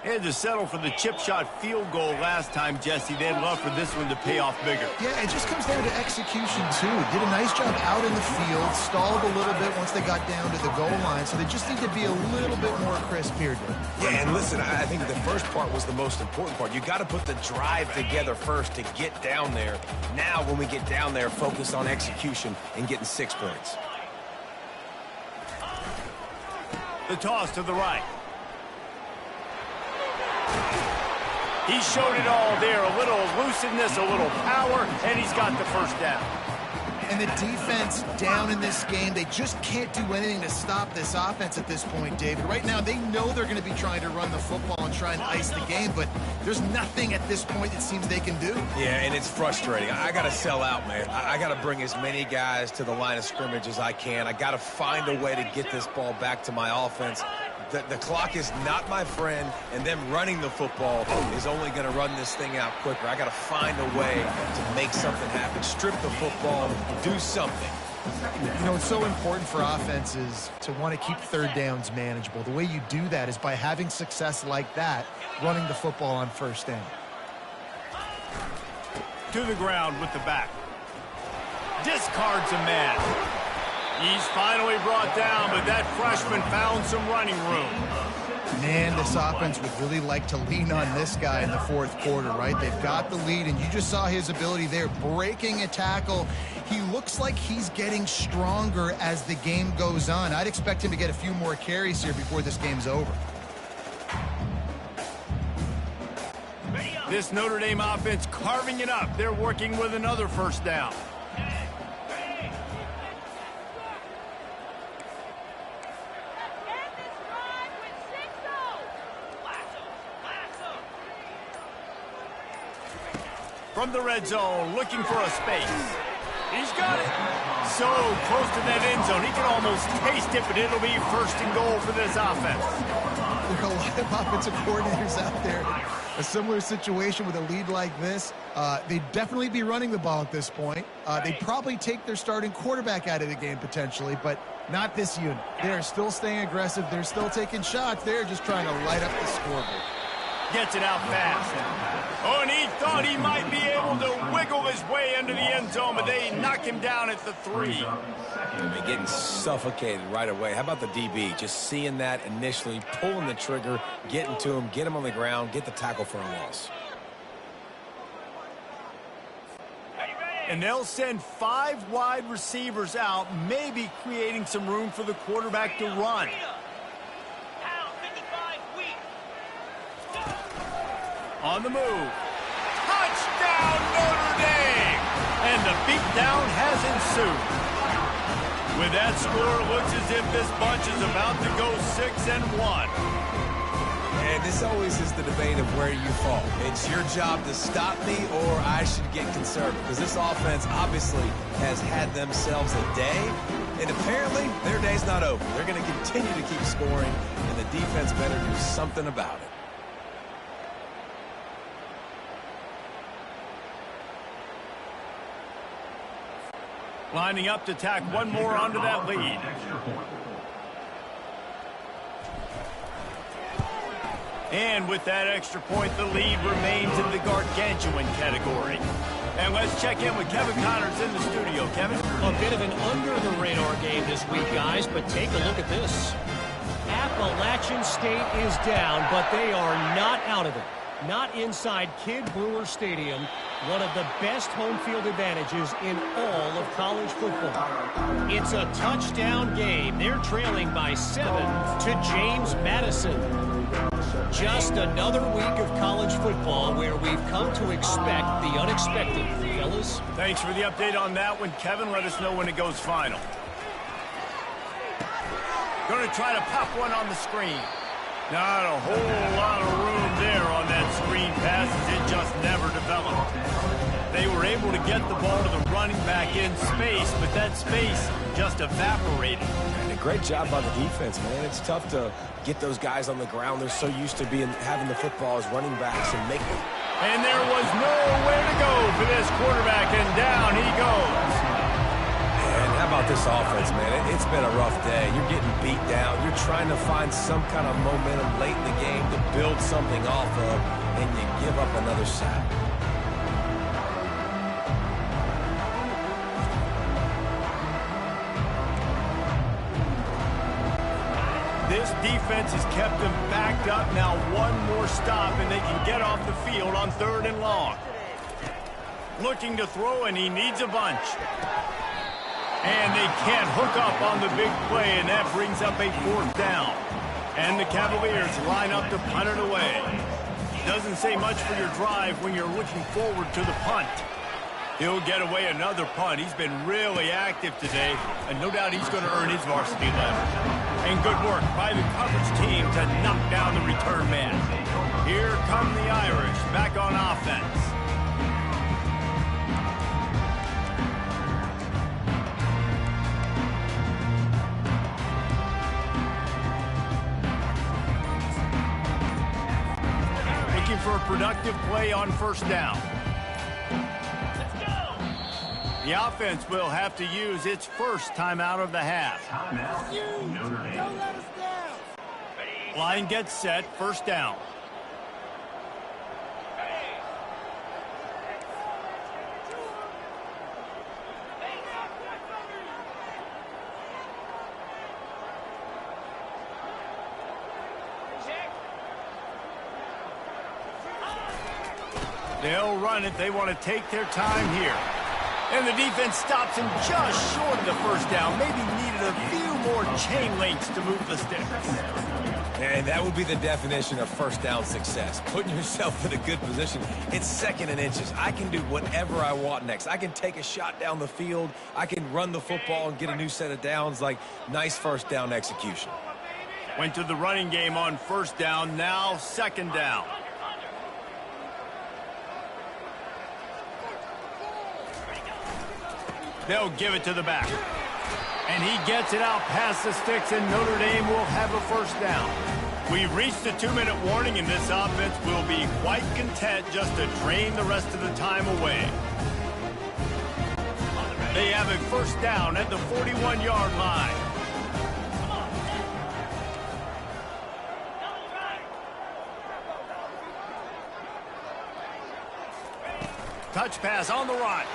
They had to settle for the chip shot field goal last time, Jesse. They'd love for this one to pay off bigger.
Yeah, it just comes down to execution, too. Did a nice job out in the field, stalled a little bit once they got down to the goal line, so they just need to be a little bit more crisp here, dude.
Yeah, and listen, I think the first part was the most important part. You got to put the drive together first to get down there. Now, when we get down there, focus on execution and getting 6 points.
The toss to the right. He showed it all there. A little elusiveness, a little power, and he's got the first down.
And the defense down in this game, they just can't do anything to stop this offense at this point, David. Right now, they know they're going to be trying to run the football and try and ice the game, but there's nothing at this point it seems they can do.
Yeah, and it's frustrating. I got to sell out, man. I got to bring as many guys to the line of scrimmage as I can. I got to find a way to get this ball back to my offense. The clock is not my friend, and them running the football is only going to run this thing out quicker. I got to find a way to make something happen, strip the football, do something.
You know, it's so important for offenses to want to keep third downs manageable. The way you do that is by having success like that, running the football on first down.
To the ground with the back. Discards a man. He's finally brought down, but that freshman found some running room.
Man, this offense would really like to lean on this guy in the fourth quarter, right? They've got the lead, and you just saw his ability there, breaking a tackle. He looks like he's getting stronger as the game goes on. I'd expect him to get a few more carries here before this game's over.
This Notre Dame offense carving it up. They're working with another first down. From the red zone, looking for a space. He's got it. So close to that end zone. He can almost taste it, but it'll be first and goal for this offense.
There are a lot of offensive coordinators out there. A similar situation with a lead like this. They'd definitely be running the ball at this point. They'd probably take their starting quarterback out of the game potentially, but not this unit. They're still staying aggressive. They're still taking shots. They're just trying to light up the scoreboard.
Gets it out fast. Oh, and he thought he might be able to wiggle his way into the end zone, but they knock him down at the 3.
They're getting suffocated right away. How about the DB? Just seeing that initially, pulling the trigger, getting to him, get him on the ground, get the tackle for a loss.
And they'll send 5 wide receivers out, maybe creating some room for the quarterback to run. On the move. Touchdown, Notre Dame! And the beatdown has ensued. With that score, it looks as if this bunch is about to go 6-1.
And this always is the debate of where you fall. It's your job to stop me, or I should get conservative. Because this offense obviously has had themselves a day, and apparently their day's not over. They're going to continue to keep scoring, and the defense better do something about it.
Lining up to tack one more onto that lead. And with that extra point, the lead remains in the gargantuan category. And let's check in with Kevin Connors in the studio. Kevin?
A bit of an under-the-radar game this week, guys, but take a look at this. Appalachian State is down, but they are not out of it. Not inside Kid Brewer Stadium, one of the best home field advantages in all of college football. It's a touchdown game. They're trailing by 7 to James Madison. Just another week of college football where we've come to expect the unexpected, fellas.
Thanks for the update on that one, Kevin. Let us know when it goes final. Going to try to pop one on the screen. Not a whole lot of room there on that screen pass, as it just never developed. They were able to get the ball to the running back in space, but that space just evaporated.
And a great job by the defense, man. It's tough to get those guys on the ground. They're so used to having the football as running backs and making it.
And there was nowhere to go for this quarterback, and down he goes.
And how about this offense, man? It's been a rough day. You're getting beat down. You're trying to find some kind of momentum late in the game to build something off of, and you give up another sack.
This defense has kept them backed up. Now one more stop, and they can get off the field on 3rd and long. Looking to throw, and he needs a bunch. And they can't hook up on the big play, and that brings up a 4th down. And the Cavaliers line up to punt it away. Doesn't say much for your drive when you're looking forward to the punt. He'll get away another punt. He's been really active today, and no doubt he's going to earn his varsity leverage. And good work by the coverage team to knock down the return man. Here come the Irish back on offense. Looking for a productive play on first down. The offense will have to use its first timeout of the half.
Don't let us down.
Line gets set, first down. They'll run it. They want to take their time here. And the defense stops him just short of the first down. Maybe needed a few more chain links to move the sticks.
And that would be the definition of first down success. Putting yourself in a good position. It's second and inches. I can do whatever I want next. I can take a shot down the field. I can run the football and get a new set of downs. Like, nice first down execution.
Went to the running game on first down. Now second down. They'll give it to the back. And he gets it out past the sticks, and Notre Dame will have a first down. We've reached a 2-minute warning, and this offense will be quite content just to drain the rest of the time away. They have a first down at the 41-yard line. Touch pass on the run.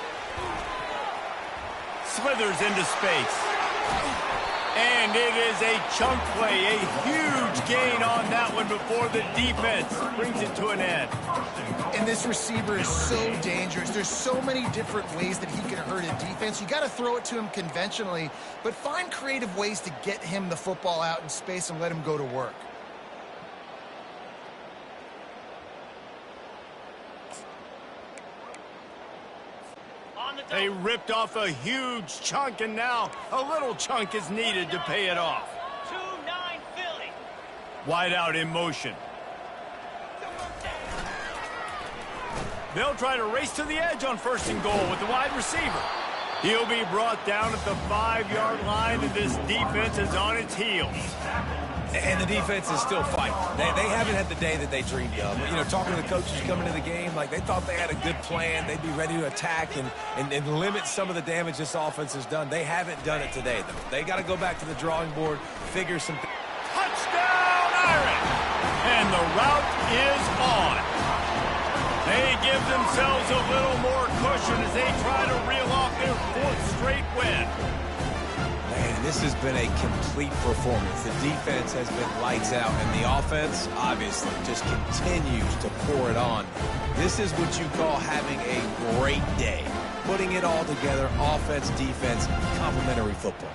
Slithers into space. And it is a chunk play, a huge gain on that one before the defense brings it to an end.
And this receiver is so dangerous. There's so many different ways that he can hurt a defense. You got to throw it to him conventionally, but find creative ways to get him the football out in space and let him go to work.
They ripped off a huge chunk, and now a little chunk is needed to pay it off.
2-9 Philly.
Wide out in motion. They'll try to race to the edge on first and goal with the wide receiver. He'll be brought down at the 5-yard line, and this defense is on its heels.
And the defense is still fighting. They haven't had the day that they dreamed of. You know, talking to the coaches coming to the game, like they thought they had a good plan. They'd be ready to attack and limit some of the damage this offense has done. They haven't done it today, though. They got to go back to the drawing board, figure some things.
Touchdown, Irish! And the route is on. They give themselves a little more cushion as they try to reel off their 4th straight win.
Man, this has been a complete performance. The defense has been lights out, and the offense, obviously, just continues to pour it on. This is what you call having a great day. Putting it all together, offense, defense, complementary football.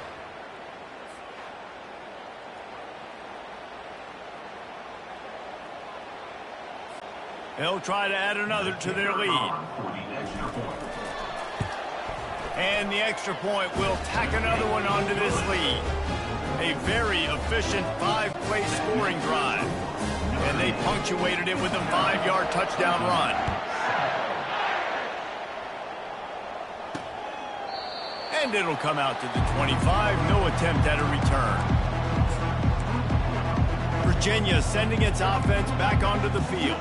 They'll try to add another to their lead. And the extra point will tack another one onto this lead. A very efficient 5-play scoring drive. And they punctuated it with a 5-yard touchdown run. And it'll come out to the 25. No attempt at a return. Virginia sending its offense back onto the field.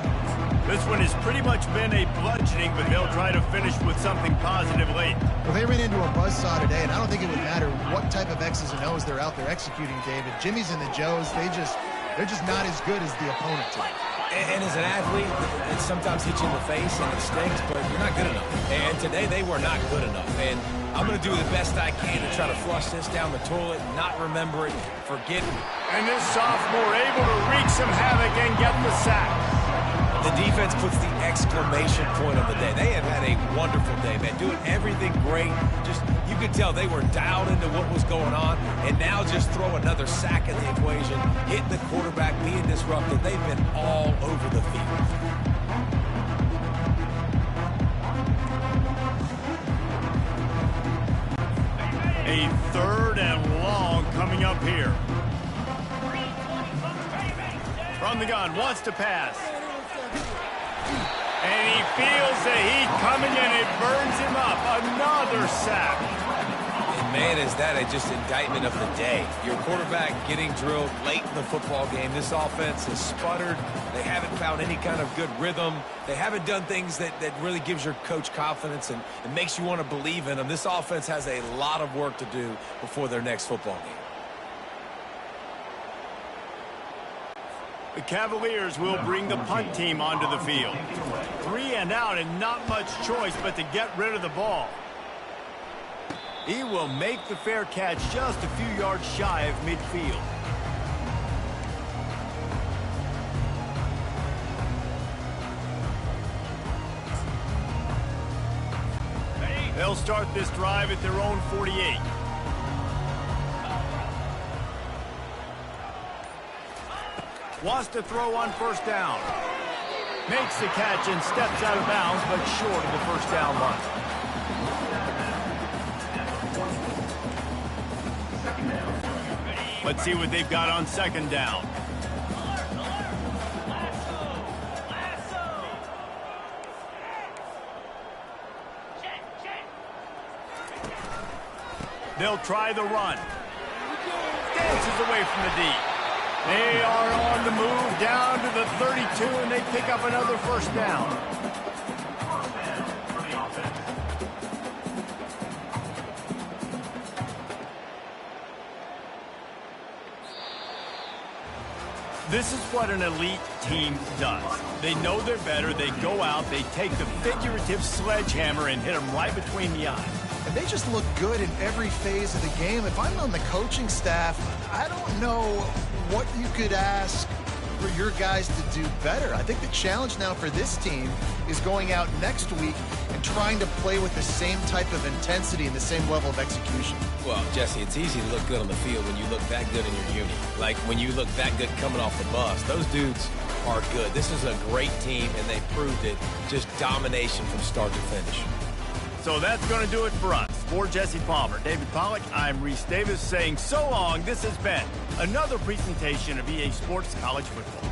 This one has pretty much been a bludgeoning, but they'll try to finish with something positive late.
Well, they ran into a buzzsaw today, and I don't think it would matter what type of X's and O's they're out there executing, David. Jimmy's and the Joes, they're just not as good as the opponent today.
And as an athlete, it sometimes hits you in the face and it stinks, but you're not good enough. And today they were not good enough. And I'm going to do the best I can to try to flush this down the toilet, not remember it, forget it.
And this sophomore able to wreak some havoc and get the sack.
The defense puts the exclamation point on the day. They have had a wonderful day, man. Doing everything great. Just, you could tell they were dialed into what was going on. And now just throw another sack in the equation, hitting the quarterback, being disrupted. They've been all over the field.
A 3rd and long coming up here. From the gun, wants to pass. And he feels the heat coming and it burns him up. Another sack.
And man, is that just indictment of the day. Your quarterback getting drilled late in the football game. This offense has sputtered. They haven't found any kind of good rhythm. They haven't done things that really gives your coach confidence and makes you want to believe in them. This offense has a lot of work to do before their next football game.
The Cavaliers will bring the punt team onto the field. 3 and out and not much choice but to get rid of the ball. He will make the fair catch just a few yards shy of midfield. They'll start this drive at their own 48. Wants to throw on 1st down. Makes the catch and steps out of bounds, but short of the 1st down line. Let's see what they've got on 2nd down. They'll try the run. Dances away from the D. They are on the move down to the 32, and they pick up another 1st down. This is what an elite team does. They know they're better. They go out. They take the figurative sledgehammer and hit them right between the eyes.
And they just look good in every phase of the game. If I'm on the coaching staff, I don't know what you could ask for your guys to do better. I think the challenge now for this team is going out next week and trying to play with the same type of intensity and the same level of execution.
Well, Jesse, it's easy to look good on the field when you look that good in your uni. Like when you look that good coming off the bus. Those dudes are good. This is a great team, and they proved it. Just domination from start to finish.
So that's going to do it for us. For Jesse Palmer, David Pollack, I'm Reese Davis saying so long. This has been another presentation of EA Sports College Football.